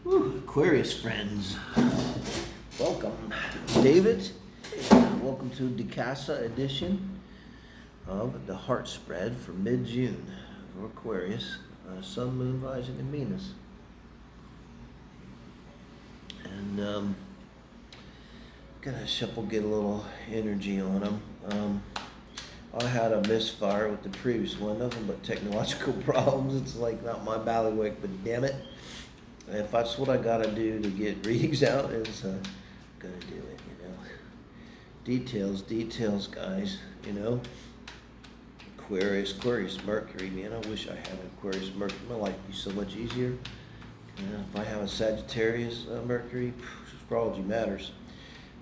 Whew, Aquarius friends, welcome. David, and welcome to the Casa edition of the Heart Spread for mid-June for Aquarius, Sun, Moon, Rising, and Venus. And gonna shuffle, get a little energy on them. I had a misfire with the previous one, nothing but technological problems. It's like not my bailiwick, but damn it. If that's what I gotta do to get readings out, is gonna do it, you know. Details, guys, you know. Aquarius Mercury, man, I wish I had an Aquarius Mercury. My life would be so much easier. If I have a Sagittarius Mercury, astrology matters.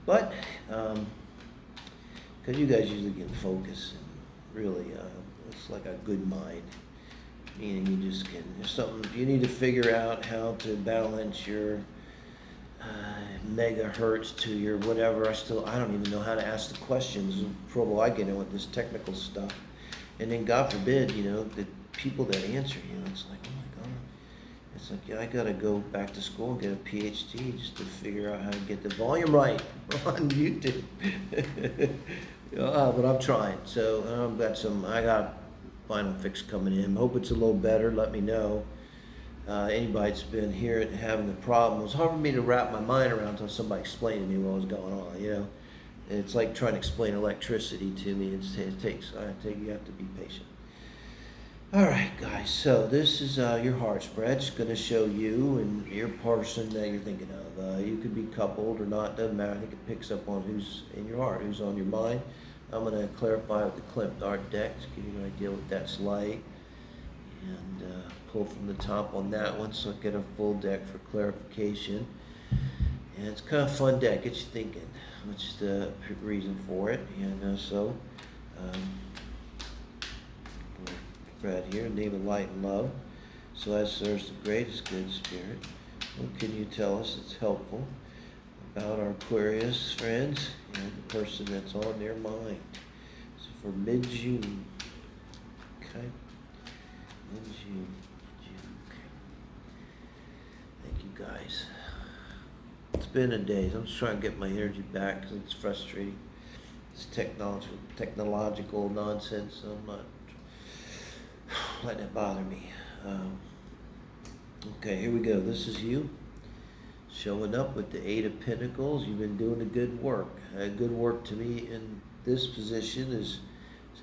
But, because you guys usually get focused, and really, it's like a good mind. Meaning you just can, there's something, you need to figure out how to balance your megahertz to your whatever. I don't even know how to ask the questions. The trouble I get in with this technical stuff. And then God forbid, you know, the people that answer you, it's like, oh my God. It's like, yeah, I gotta go back to school and get a PhD just to figure out how to get the volume right on YouTube. But I'm trying. So I got final fix coming in. Hope it's a little better. Let me know. Anybody that's been here and having the problem, it's hard for me to wrap my mind around until somebody explained to me what was going on. You know, it's like trying to explain electricity to me. You have to be patient. All right, guys. So this is your heart spread. It's going to show you and your person that you're thinking of. You could be coupled or not. Doesn't matter. I think it picks up on who's in your heart, who's on your mind. I'm going to clarify with the Klimt Art deck to give you an idea what that's like, and pull from the top on that one so I get a full deck for clarification. And it's kind of a fun deck, gets you thinking, which is the reason for it. And right here, name of light and love. So that serves the greatest good spirit. What can you tell us that's helpful about our Aquarius friends and the person that's on their mind? So for mid-June, okay? Mid-June, okay. Thank you, guys. It's been a day. I'm just trying to get my energy back because it's frustrating. This technological nonsense. I'm not letting it bother me. Okay, here we go. This is you. Showing up with the Eight of Pentacles. You've been doing a good work. Good work to me in this position is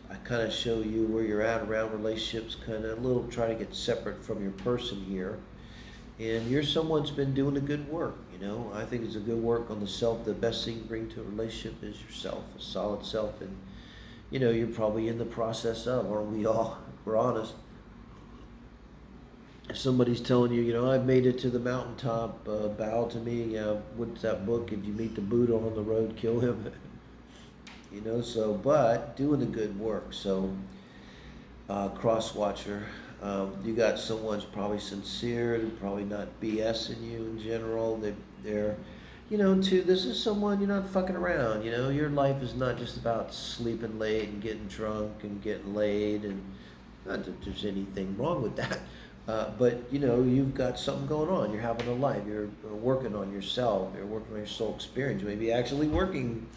I kind of show you where you're at around relationships, kind of a little try to get separate from your person here. And you're someone's been doing a good work, you know. I think it's a good work on the self. The best thing you bring to a relationship is yourself, a solid self. And, you know, you're probably in the process of, aren't we all? We're honest. If somebody's telling you, you know, I've made it to the mountaintop, bow to me, what's that book? If you meet the Buddha on the road, kill him. You know, so, but doing the good work. So, cross-watcher, you got someone's probably sincere, they're probably not BSing you in general. They're, you know, this is someone you're not fucking around. You know, your life is not just about sleeping late and getting drunk and getting laid, and not that there's anything wrong with that. But, you know, you've got something going on. You're having a life. You're working on yourself. You're working on your soul experience. Maybe actually working,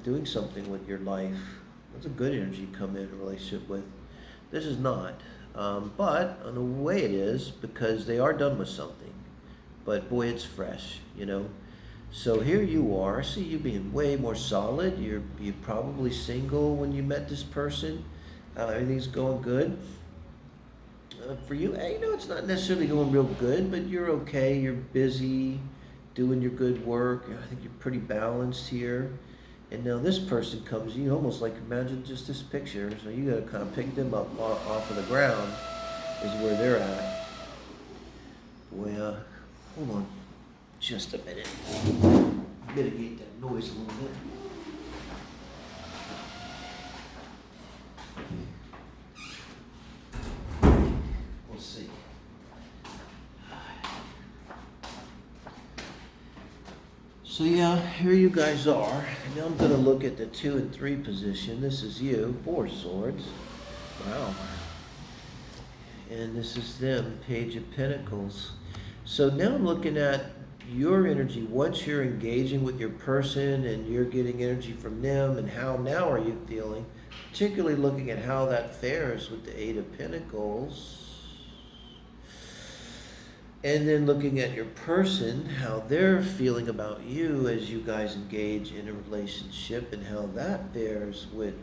doing something with your life. That's a good energy to come in a relationship with. This is not. But in a way it is, because they are done with something. But boy, it's fresh, you know. So here you are. I see you being way more solid. You're probably single when you met this person. Everything's going good. For you, you know, it's not necessarily going real good, but you're okay. You're busy doing your good work. I think you're pretty balanced here. And now this person comes, you almost like imagine just this picture. So you got to kind of pick them up off of the ground is where they're at. Boy, hold on just a minute. Mitigate that noise a little bit. We'll see. So yeah, here you guys are. Now I'm going to look at the 2 and 3 position. This is you, 4 swords. Wow. And this is them, Page of Pentacles. So now I'm looking at your energy once you're engaging with your person and you're getting energy from them, and how now are you feeling, particularly looking at how that fares with the Eight of Pentacles. And then looking at your person, how they're feeling about you as you guys engage in a relationship, and how that bears with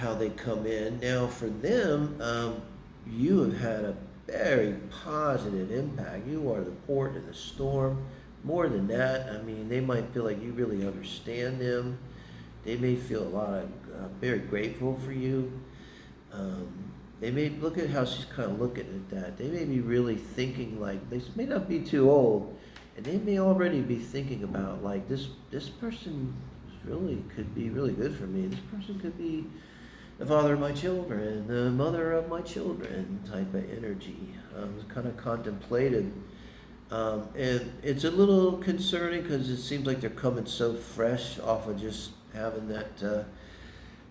how they come in. Now for them, you have had a very positive impact. You are the port in the storm. More than that, I mean, they might feel like you really understand them. They may feel a lot of very grateful for you. They may look at how she's kind of looking at that. They may be really thinking, like, they may not be too old, and they may already be thinking about, like, this person really could be really good for me. This person could be the father of my children, the mother of my children type of energy. It's kind of contemplative. And it's a little concerning because it seems like they're coming so fresh off of just having that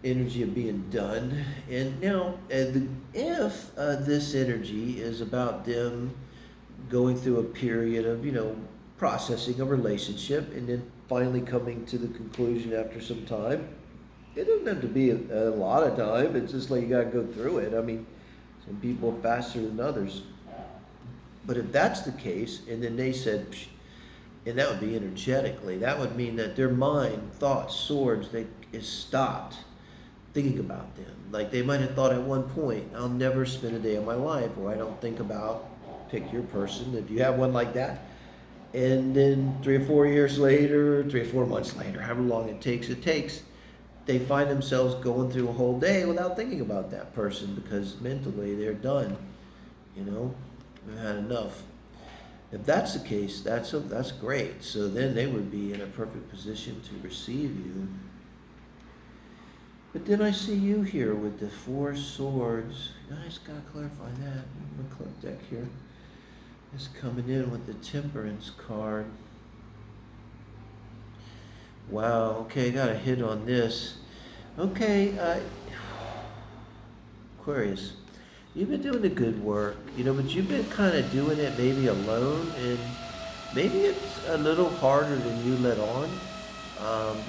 energy of being done. And now, if this energy is about them going through a period of, processing a relationship and then finally coming to the conclusion after some time, it doesn't have to be a lot of time. It's just like you got to go through it. I mean, some people are faster than others. But if that's the case, and then they said, psh, and that would be energetically, that would mean that their mind, thoughts, swords, is stopped thinking about them. Like they might have thought at one point, I'll never spend a day of my life where I don't think about, pick your person, if you have one like that. And then 3 or 4 years later, 3 or 4 months later, however long it takes, they find themselves going through a whole day without thinking about that person because mentally they're done. They've had enough. If that's the case, that's great. So then they would be in a perfect position to receive you. But then I see you here with the 4 swords. I just gotta clarify that. My club deck here is coming in with the Temperance card. Wow, okay, got a hit on this. Okay, Aquarius, you've been doing the good work, but you've been kind of doing it maybe alone, and maybe it's a little harder than you let on.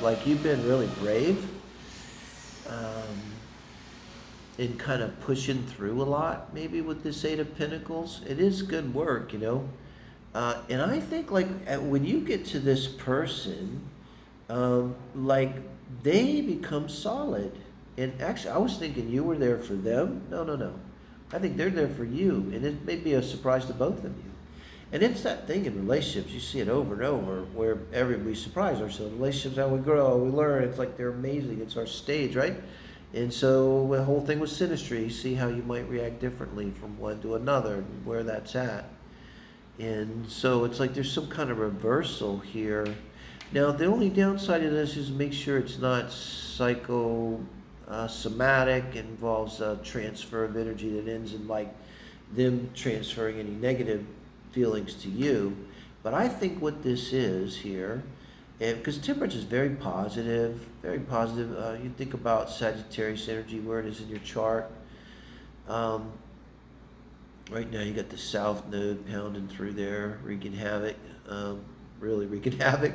Like you've been really brave in kind of pushing through a lot, maybe with this Eight of Pentacles. It is good work, and I think like when you get to this person, like they become solid. And actually, I was thinking you were there for them. No. I think they're there for you, and it may be a surprise to both of you. And it's that thing in relationships, you see it over and over, where we surprise ourselves. Relationships, how we grow, we learn. It's like they're amazing. It's our stage, right? And so the whole thing with synastry, you see how you might react differently from one to another, and where that's at. And so it's like there's some kind of reversal here. Now, the only downside of this is make sure it's not somatic, involves a transfer of energy that ends in like them transferring any negative feelings to you. But I think what this is here, because Temperance is very positive, you think about Sagittarius energy, where it is in your chart. Right now you got the South Node pounding through there, wreaking havoc, really wreaking havoc.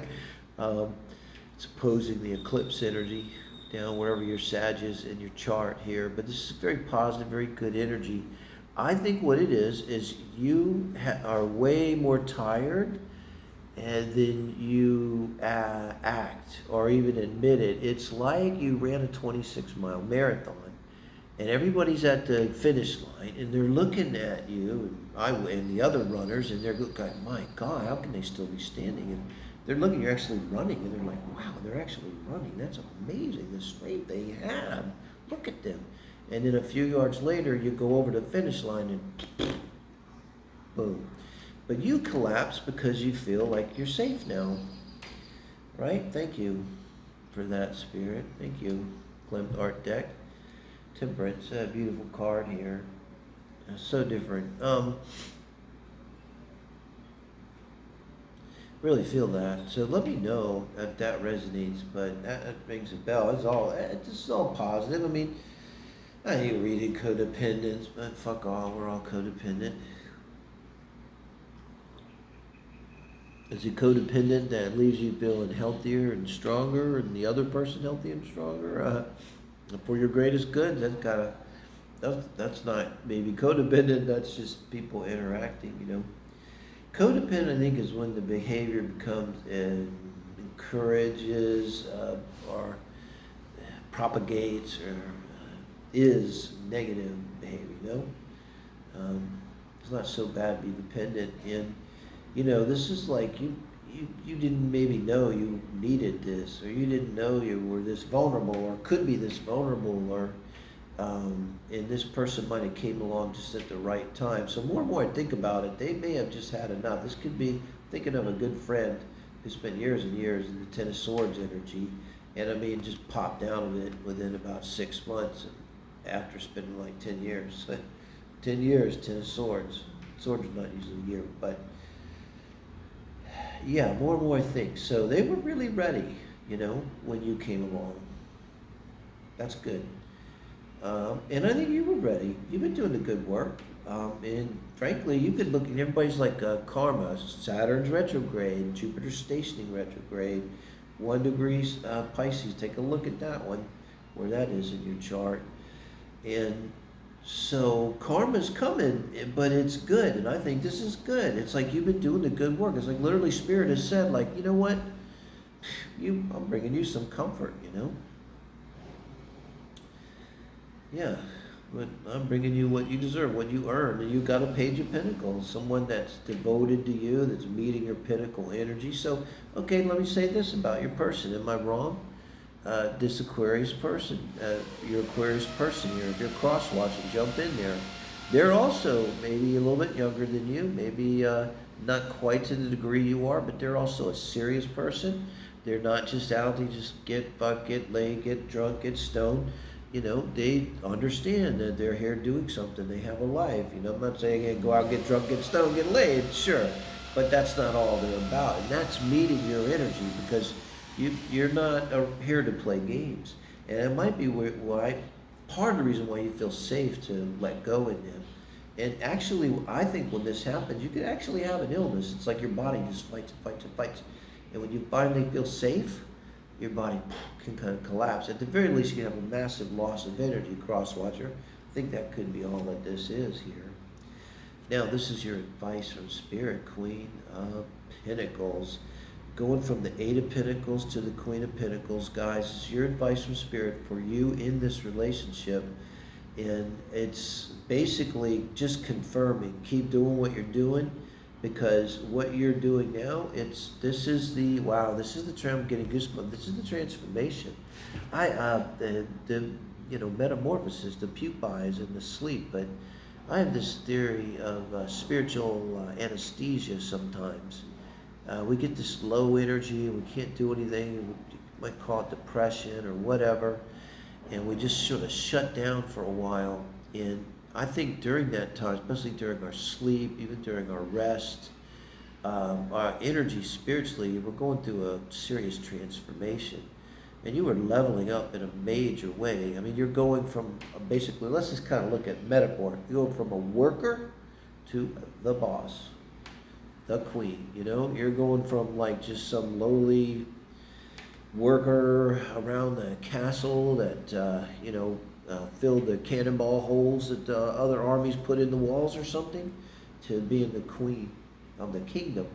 It's opposing the eclipse energy down wherever your Sag is in your chart here. But this is very positive, very good energy. I think what it is you are way more tired and then you act or even admit it. It's like you ran a 26-mile marathon and everybody's at the finish line and they're looking at you and the other runners, and they're going, my God, how can they still be standing? And they're looking, you're actually running, and they're like, wow, they're actually running. That's amazing, the strength they have. Look at them. And then a few yards later, you go over the finish line and boom. But you collapse because you feel like you're safe now, right? Thank you for that, Spirit. Thank you, Klimt Art Deck. Temperance, a beautiful card here. So different. Really feel that. So let me know if that resonates, but that rings a bell. This is all positive. I mean, I hate reading codependence, but fuck all, we're all codependent. Is it codependent that leaves you feeling healthier and stronger, and the other person healthier and stronger? For your greatest good, that's not maybe codependent. That's just people interacting. Codependent, I think, is when the behavior becomes encourages or propagates or is negative behavior. It's not so bad to be dependent in. This is like you didn't maybe know you needed this, or you didn't know you were this vulnerable, or could be this vulnerable, or and this person might have came along just at the right time. So more and more I think about it, they may have just had enough. This could be thinking of a good friend who spent years and years in the Ten of Swords energy, and I mean just popped down of it within about 6 months after spending like 10 years. 10 years, Ten of Swords. Swords are not usually a year, but yeah, more and more I think. So they were really ready, when you came along. That's good. And I think you were ready. You've been doing the good work. And frankly, you've been looking, everybody's like karma. Saturn's retrograde, Jupiter's stationing retrograde, 1 degree Pisces. Take a look at that one, where that is in your chart. And so karma's coming, but it's good. And I think this is good. It's like you've been doing the good work. It's like literally Spirit has said, like, you know what? I'm bringing you some comfort, Yeah, but I'm bringing you what you deserve, what you earned, and you got a Page of Pentacles, someone that's devoted to you, that's meeting your pinnacle energy. So, okay, let me say this about your person. Am I wrong? This Aquarius person, your Aquarius person here, if you're cross-watching, jump in there. They're also maybe a little bit younger than you, maybe not quite to the degree you are, but they're also a serious person. They're not just out to just get fucked, get laid, get drunk, get stoned. They understand that they're here doing something. They have a life. I'm not saying, hey, go out, get drunk, get stoned, get laid, sure. But that's not all they're about. And that's meeting your energy, because you're not here to play games. And it might be why part of the reason why you feel safe to let go in them. And actually, I think when this happens, you could actually have an illness. It's like your body just fights and fights and fights. And when you finally feel safe, your body can kind of collapse. At the very least, you can have a massive loss of energy, cross-watcher. I think that could be all that this is here. Now, this is your advice from Spirit, Queen of Pentacles. Going from the 8 of Pentacles to the Queen of Pentacles, guys, is your advice from Spirit for you in this relationship. And it's basically just confirming. Keep doing what you're doing, because what you're doing now, this is the I'm getting goosebumps. This is the transformation. The metamorphosis, the pupils and the sleep. But I have this theory of spiritual anesthesia sometimes. We get this low energy, we can't do anything. We might call it depression or whatever, and we just sort of shut down for a while. And I think during that time, especially during our sleep, even during our rest, our energy spiritually, we're going through a serious transformation. And you are leveling up in a major way. I mean, you're going from basically, let's just kind of look at metaphor. You go from a worker to the boss, the queen. You're going from like just some lowly worker around the castle that, filled the cannonball holes that other armies put in the walls or something, to being the queen of the kingdom.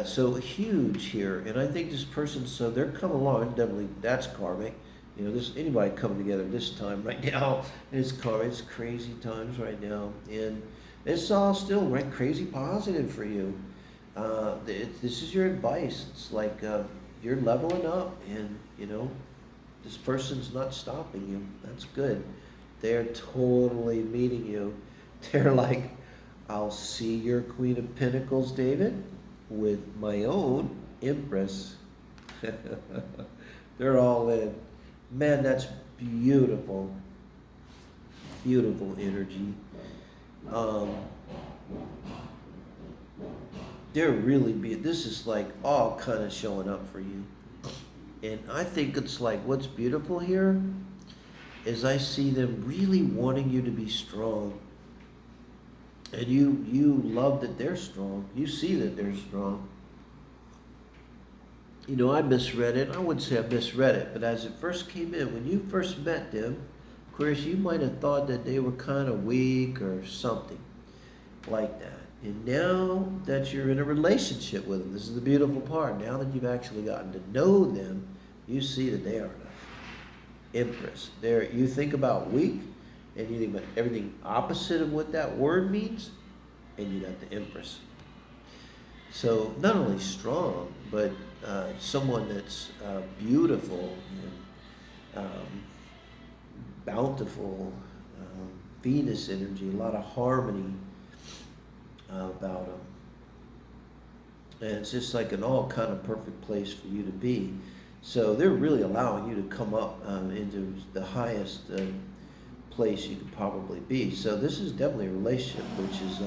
So huge here. And I think this person, so they're coming along, definitely that's karmic. Anybody coming together this time right now, it's karmic. It's crazy times right now. And it's all still right, crazy positive for you. This is your advice. It's like you're leveling up, and this person's not stopping you. That's good. They're totally meeting you. They're like, I'll see your Queen of Pentacles, David, with my own Empress. They're all in. Man, that's beautiful. Beautiful energy. This is like all kind of showing up for you. And I think it's like, what's beautiful here is I see them really wanting you to be strong. And you love that they're strong. You see that they're strong. I misread it. I wouldn't say I misread it, but as it first came in, when you first met them, Aquarius, you might have thought that they were kind of weak or something like that. And now that you're in a relationship with them, this is the beautiful part. Now that you've actually gotten to know them, you see that they are an empress. You think about weak, and you think about everything opposite of what that word means, and you got the empress. So not only strong, but someone that's beautiful and bountiful, Venus energy, a lot of harmony about them. And it's just like an all kind of perfect place for you to be. So they're really allowing you to come up into the highest place you could probably be. So this is definitely a relationship which is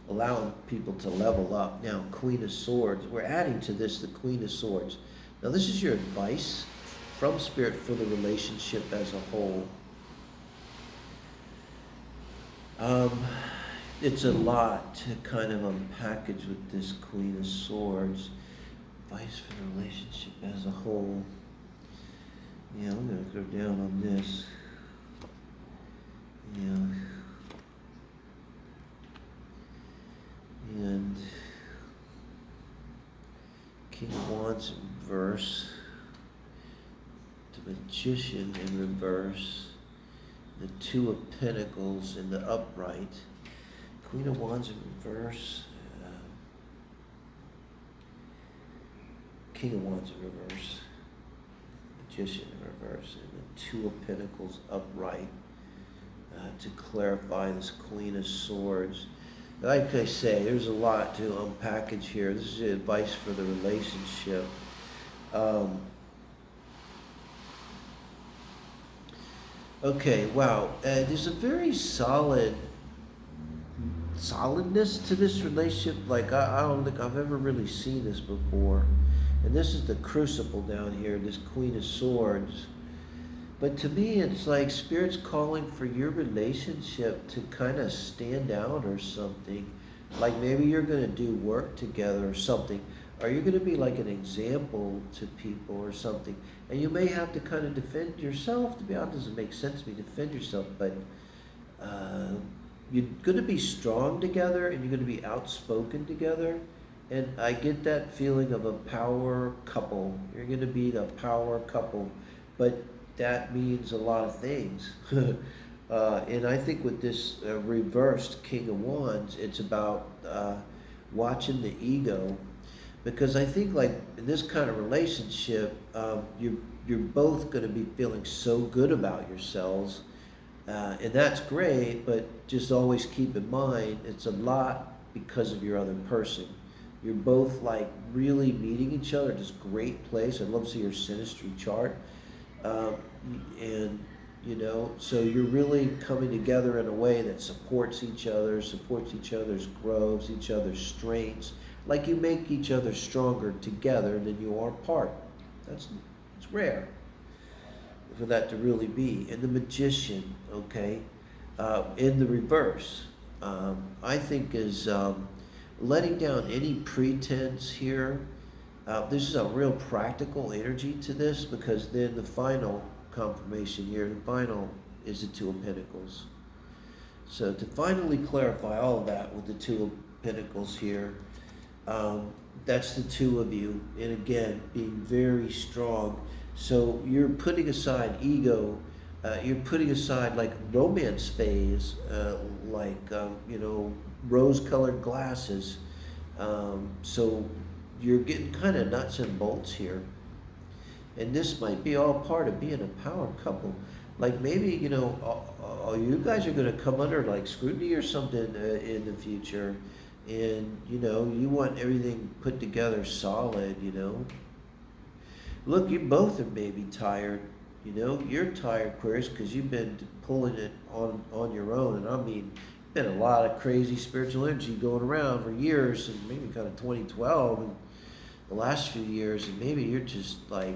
allowing people to level up. Now, Queen of Swords, we're adding to this the Queen of Swords. Now, this is your advice from Spirit for the relationship as a whole. It's a lot to kind of unpackage with this Queen of Swords. Advice for the relationship as a whole. Yeah, I'm going to go down on this. Yeah. And King of Wands in reverse. The Magician in reverse. The Two of Pentacles in the upright. Queen of Wands in reverse. King of Wands in reverse. Magician in reverse. And the Two of Pentacles upright. To clarify this Queen of Swords. Like I say, there's a lot to unpackage here. This is advice for the relationship. Okay, wow. There's a very solidness to this relationship. Like, I don't think I've ever really seen this before. And this is the Crucible down here, this Queen of Swords. But to me, it's like Spirit's calling for your relationship to kind of stand out or something. Like maybe you're going to do work together or something. Or you're going to be like an example to people or something. And you may have to kind of defend yourself. To be honest, it doesn't make sense to me, defend yourself. But you're going to be strong together and you're going to be outspoken together. And I get that feeling of a power couple. You're going to be the power couple. But that means a lot of things. And I think with this reversed King of Wands, it's about watching the ego. Because I think like in this kind of relationship, you're both going to be feeling so good about yourselves. And that's great, but just always keep in mind, it's a lot because of your other person. You're both like really meeting each other at this great place. I'd love to see your synastry chart. And so you're really coming together in a way that supports each other's growth, each other's strengths. Like you make each other stronger together than you are apart. It's rare for that to really be. And the Magician, okay, in the reverse, I think is letting down any pretense here. This is a real practical energy to this, because then the final confirmation here, the final is the Two of Pentacles. So to finally clarify all of that with the Two of Pentacles here, that's the two of you. And again, being very strong. So you're putting aside ego, you're putting aside like romance phase, rose-colored glasses. So you're getting kind of nuts and bolts here. And this might be all part of being a power couple. Like maybe, you guys are going to come under like scrutiny or something in the future. And, you want everything put together solid, Look, you both are maybe tired, You're tired, Aquarius, because you've been pulling it on your own. And I mean, been a lot of crazy spiritual energy going around for years, and maybe kind of 2012 and the last few years, and maybe you're just like,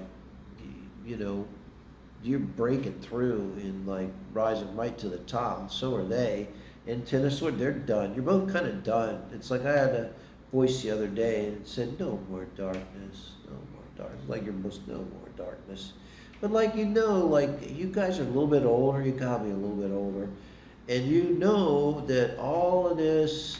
you're breaking through and like rising right to the top, and so are they. And Ten of Swords, they're done. You're both kind of done. It's like I had a voice the other day and it said, no more darkness, no more darkness. Like you're supposed to know more darkness. But like you know, like you guys are a little bit older, you gotta be a little bit older. And you know that all of this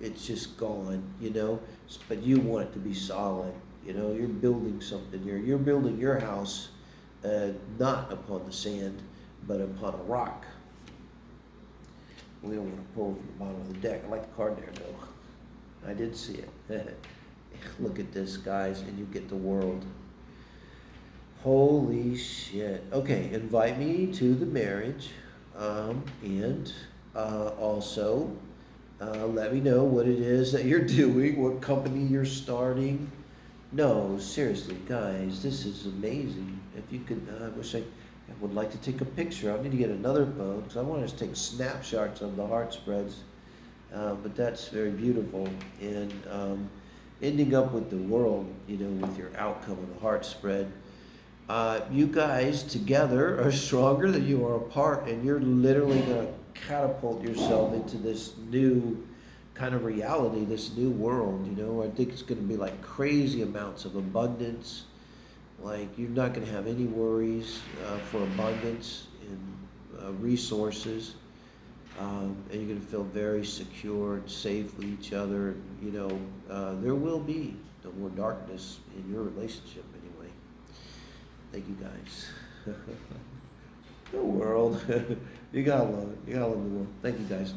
it's just gone, you know. But you want it to be solid, you know. You're building something here. You're building your house, not upon the sand, but upon a rock. We don't want to pull from the bottom of the deck. I like the card there, though. I did see it. Look at this, guys, and you get the world. Holy shit. Okay, invite me to the marriage, and also let me know what it is that you're doing, what company you're starting. No, seriously, guys, this is amazing. If you could, I wish I would like to take a picture. I need to get another phone because I want to take snapshots of the heart spreads. But that's very beautiful. And ending up with the world, you know, with your outcome of the heart spread. You guys together are stronger than you are apart, and you're literally going to catapult yourself into this new kind of reality, this new world, you know. I think it's going to be like crazy amounts of abundance. Like you're not going to have any worries for abundance in resources, and you're going to feel very secure and safe with each other. You know, there will be no more darkness in your relationship anyway. Thank you guys. The world. You gotta love it. You gotta love the world. Thank you guys.